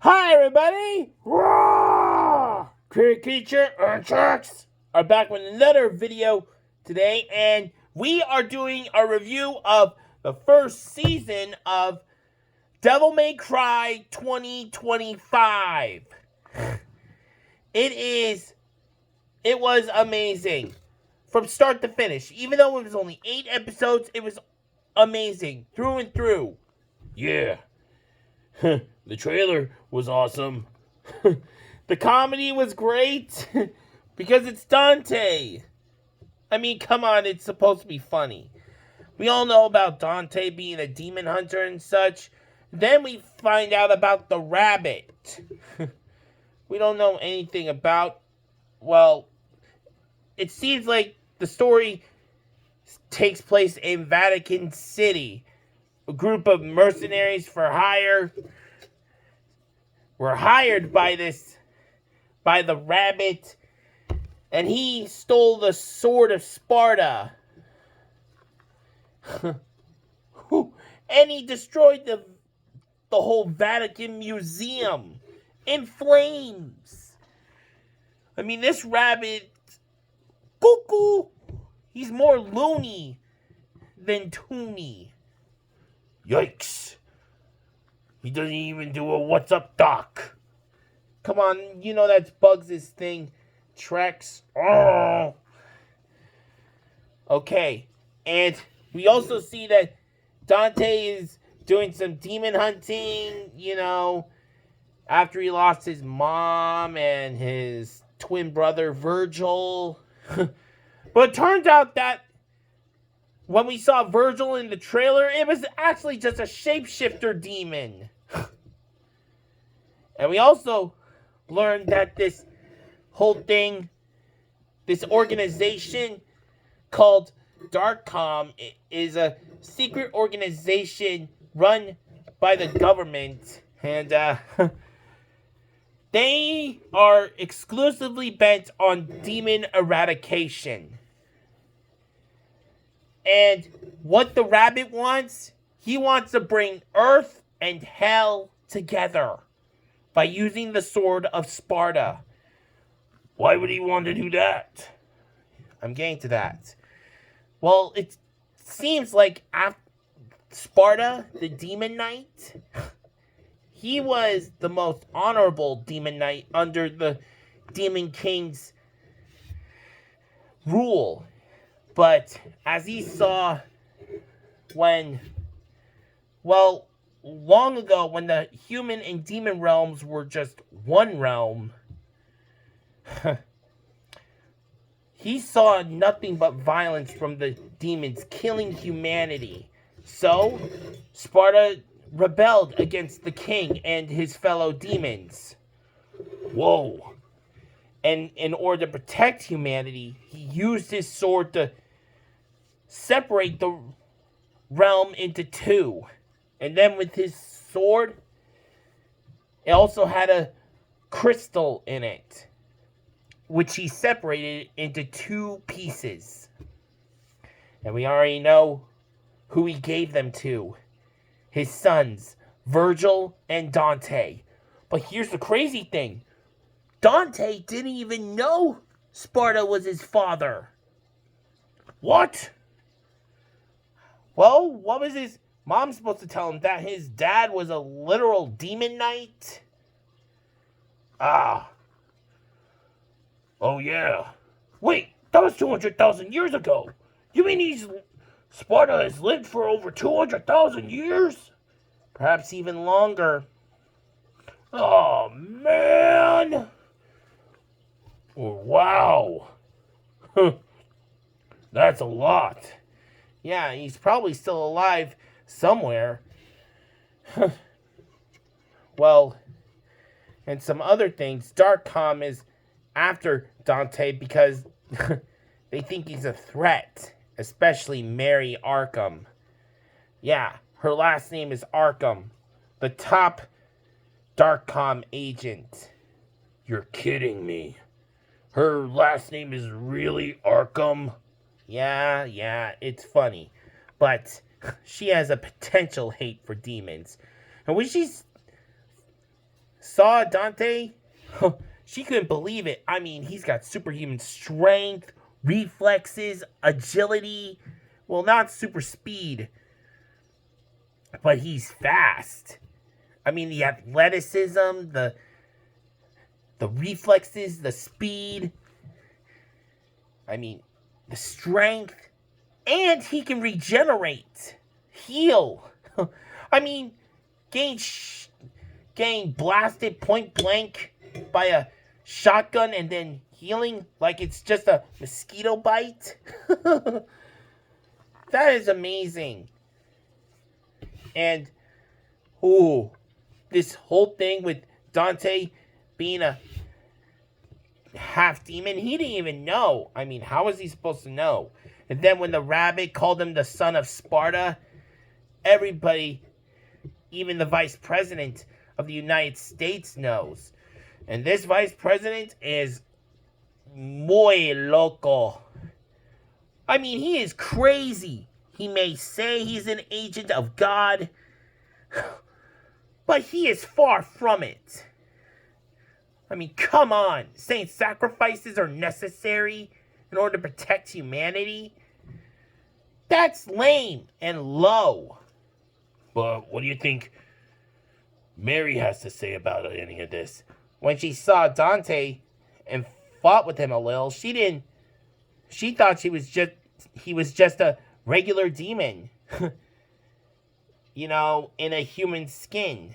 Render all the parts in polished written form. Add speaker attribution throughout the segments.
Speaker 1: Hi, everybody! Roar! Creature and Sharks are back with another video today, and we are doing a review of the first season of Devil May Cry 2025. It was amazing from start to finish. Even though it was only 8 episodes, it was amazing through and through. Yeah. The trailer was awesome. The comedy was great because it's Dante. I mean, come on, it's supposed to be funny. We all know about Dante being a demon hunter and such. Then we find out about the rabbit. We don't know anything about, well, it seems like the story takes place in Vatican City. A group of mercenaries for hire were hired by the rabbit, and he stole the sword of Sparta. And he destroyed the whole Vatican Museum in flames. I mean, this rabbit, cuckoo, he's more loony than toony. Yikes. He doesn't even do a what's up, Doc. Come on, you know that's Bugs' thing. Trex. Oh. Okay. And we also see that Dante is doing some demon hunting, after he lost his mom and his twin brother, Virgil. But it turns out that when we saw Virgil in the trailer, it was actually just a shapeshifter demon. And we also learned that this whole thing, this organization called Darkcom, is a secret organization run by the government. And they are exclusively bent on demon eradication. And what the rabbit wants, he wants to bring Earth and Hell together by using the sword of Sparta. Why would he want to do that? I'm getting to that. Well, it seems like Sparta, the Demon Knight, he was the most honorable Demon Knight under the Demon King's rule. But as he saw long ago, when the human and demon realms were just one realm, he saw nothing but violence from the demons killing humanity. So, Sparta rebelled against the king and his fellow demons. Whoa. And in order to protect humanity, he used his sword to separate the realm into two. And then with his sword, it also had a crystal in it, which he separated into two pieces. And we already know who he gave them to. His sons, Virgil and Dante. But here's the crazy thing. Dante didn't even know Sparta was his father. What? Well, what was his mom supposed to tell him? That his dad was a literal demon knight? Oh yeah. Wait, that was 200,000 years ago. You mean Sparta has lived for over 200,000 years? Perhaps even longer. Oh, man. Wow. That's a lot. Yeah, he's probably still alive somewhere. Well, and some other things. Darkcom is after Dante because they think he's a threat. Especially Mary Arkham. Yeah, her last name is Arkham. The top Darkcom agent. You're kidding me. Her last name is really Arkham? Yeah, it's funny. But she has a potential hate for demons. And when she saw Dante, she couldn't believe it. I mean, he's got superhuman strength, reflexes, agility. Well, not super speed, but he's fast. I mean, the athleticism, the reflexes, the speed. I mean, the strength. And he can regenerate, heal. I mean, getting blasted point blank by a shotgun and then healing like it's just a mosquito bite. That is amazing. And, this whole thing with Dante being a half demon, he didn't even know. I mean, how was he supposed to know? And then when the rabbit called him the son of Sparta, everybody, even the vice president of the United States, knows. And this vice president is muy loco. I mean, he is crazy. He may say he's an agent of God, but he is far from it. I mean, come on. Saying sacrifices are necessary in order to protect humanity? That's lame and low. But what do you think Mary has to say about any of this? When she saw Dante and fought with him a little, she thought he was just a regular demon. You know, in a human skin.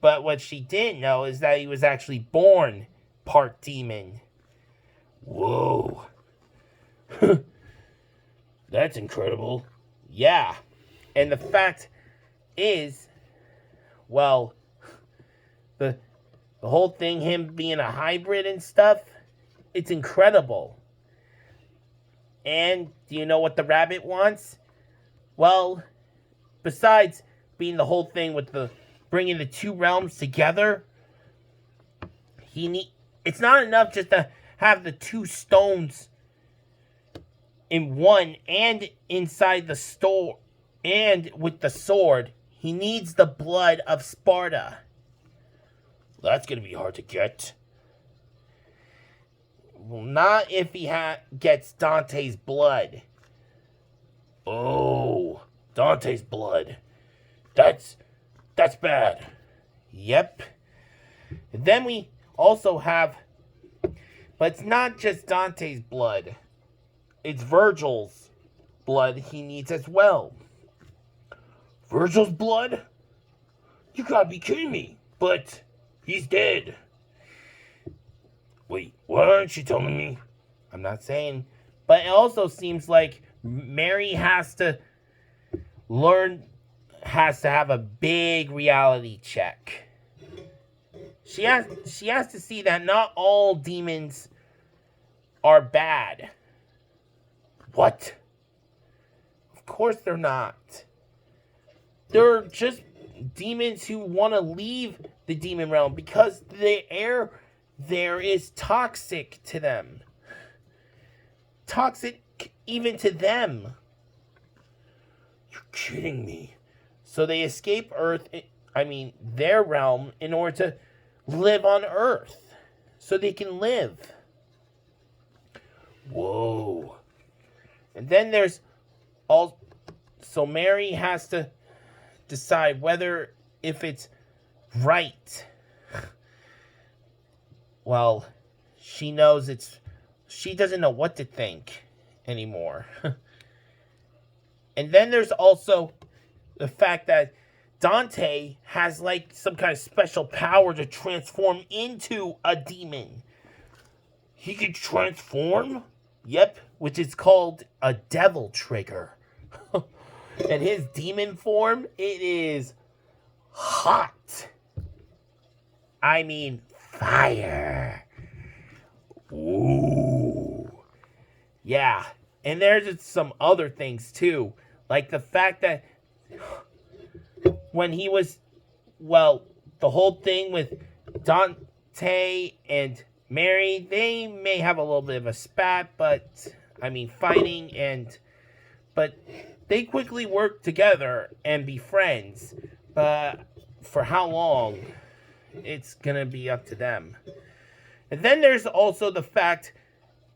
Speaker 1: But what she didn't know is that he was actually born part demon. Whoa. That's incredible. Yeah. And the fact is, well, the whole thing, him being a hybrid and stuff, it's incredible. And do you know what the rabbit wants? Well, besides being the whole thing with the bringing the two realms together, it's not enough just to have the two stones in one and inside the store and with the sword. He needs the blood of Sparta. That's going to be hard to get. Well, not if he gets Dante's blood. Oh, Dante's blood. That's bad. Yep. And then we also have, but it's not just Dante's blood. It's Virgil's blood he needs as well. Virgil's blood? You gotta be kidding me. But he's dead. Wait, what aren't you telling me? I'm not saying. But it also seems like Mary has to have a big reality check. She has to see that not all demons are bad. What? Of course they're not. They're just demons who want to leave the demon realm because the air there is toxic to them. Toxic even to them. You're kidding me. So they escape their realm, in order to live on Earth. So they can live. Whoa. And then there's so Mary has to decide if it's right. Well, she doesn't know what to think anymore. And then there's also the fact that Dante has like some kind of special power to transform into a demon. He can transform? Yep, which is called a devil trigger. And his demon form, it is hot. I mean, fire. Ooh. Yeah, and there's some other things too. Like the fact that when he was, the whole thing with Dante and Mary, they may have a little bit of a spat, fighting, but they quickly work together and be friends. But for how long? it's gonna be up to them. And then there's also the fact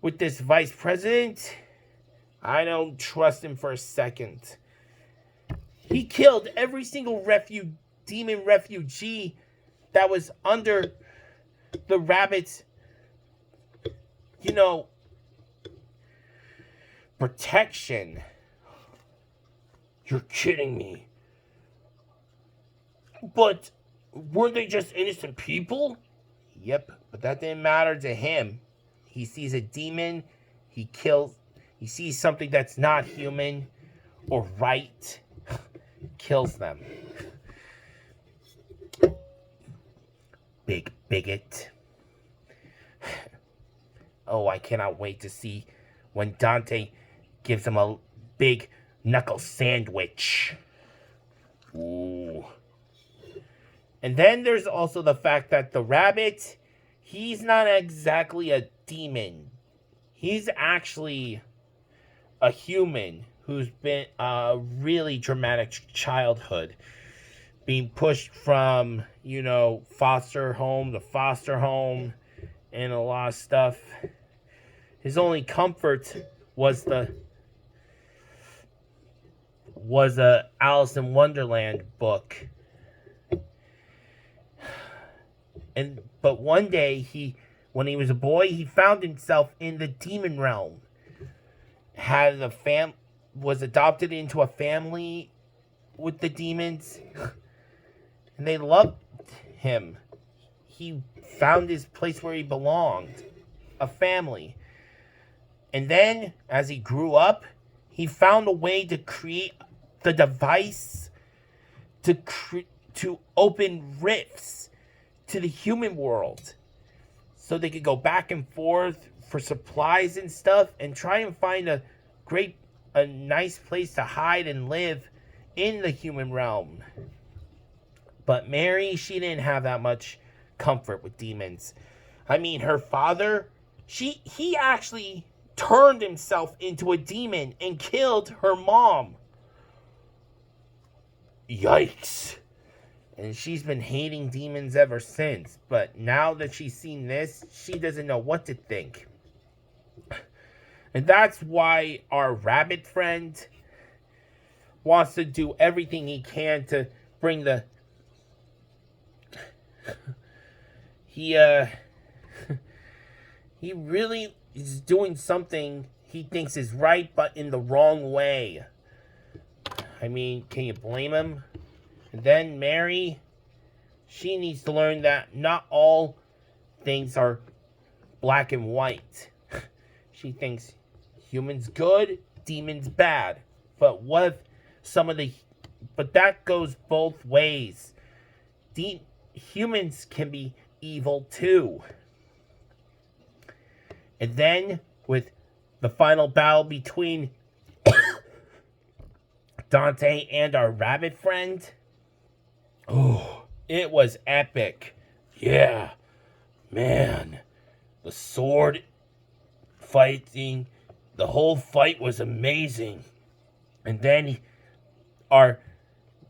Speaker 1: with this vice president, I don't trust him for a second. He killed every single demon refugee that was under the rabbit's, protection. You're kidding me. But weren't they just innocent people? Yep, but that didn't matter to him. He sees a demon, he sees something that's not human or right, kills them. Big bigot. Oh, I cannot wait to see when Dante gives him a big knuckle sandwich. Ooh. And then there's also the fact that the rabbit, he's not exactly a demon. He's actually a human who's been a really dramatic childhood. Being pushed from, foster home to foster home and a lot of stuff. His only comfort was a Alice in Wonderland book. But one day, when he was a boy, he found himself in the demon realm. Was adopted into a family with the demons, and they loved him. He found his place where he belonged, a family. And then, as he grew up, he found a way to create the device to open rifts to the human world, so they could go back and forth for supplies and stuff, and try and find a nice place to hide and live in the human realm. But Mary, she didn't have that much comfort with demons. I mean, her father, he actually turned himself into a demon and killed her mom. Yikes. And she's been hating demons ever since. But now that she's seen this, she doesn't know what to think. And that's why our rabbit friend wants to do everything he can to bring he really is doing something he thinks is right, but in the wrong way. I mean, can you blame him? And then Mary, she needs to learn that not all things are black and white. She thinks humans good, demons bad. But but that goes both ways. Humans can be evil too. And then, with the final battle between Dante and our rabbit friend, oh, it was epic. Yeah, man. The sword fighting, the whole fight was amazing. And then our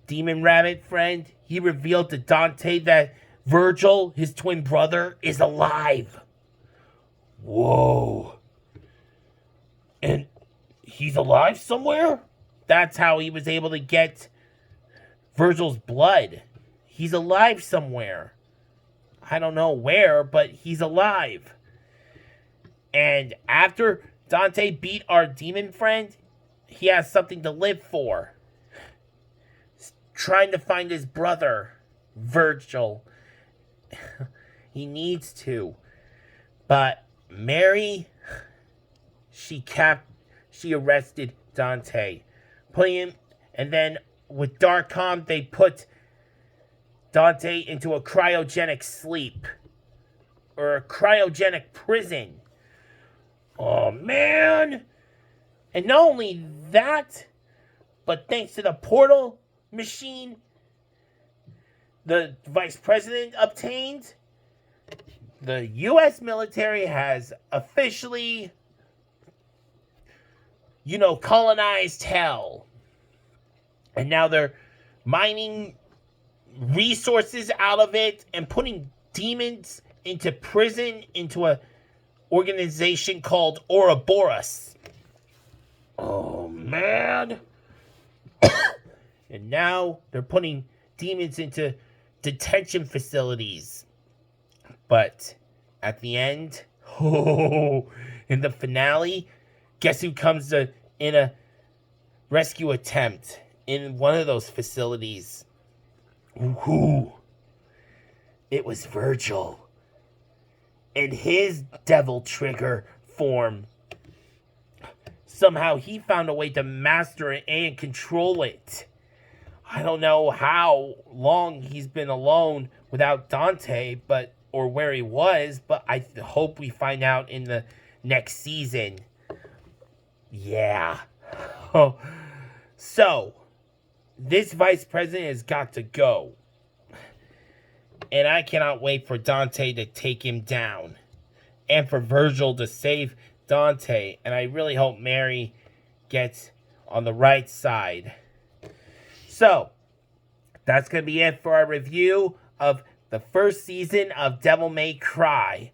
Speaker 1: demon rabbit friend, he revealed to Dante that Virgil, his twin brother, is alive. Whoa. And he's alive somewhere? That's how he was able to get Virgil's blood. He's alive somewhere. I don't know where, but he's alive. And after Dante beat our demon friend, he has something to live for. He's trying to find his brother, Virgil. He needs to. But Mary, she arrested Dante. Putting him, and then with Darkham, they put Dante into a cryogenic sleep. Or a cryogenic prison. Oh, man. And not only that, but thanks to the portal machine the vice president obtained, the U.S. military has officially, colonized hell. And now they're mining resources out of it and putting demons into prison, into a organization called Ouroboros. Oh, man. And now they're putting demons into detention facilities. But at the end, in the finale, guess who comes in a rescue attempt in one of those facilities? Ooh, it was Virgil. In his devil trigger form. Somehow he found a way to master it and control it. I don't know how long he's been alone without Dante, or where he was, but I hope we find out in the next season. Yeah. So, this vice president has got to go. And I cannot wait for Dante to take him down. And for Virgil to save Dante. And I really hope Mary gets on the right side. So, that's going to be it for our review of the first season of Devil May Cry.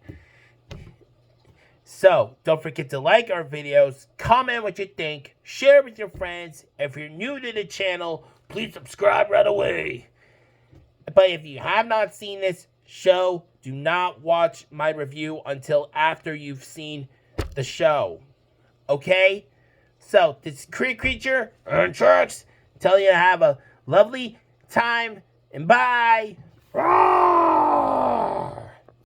Speaker 1: So, don't forget to like our videos, comment what you think, share with your friends. If you're new to the channel, please subscribe right away. But if you have not seen this show, do not watch my review until after you've seen the show. Okay? So, this is Creature and Trucks telling you to have a lovely time and bye.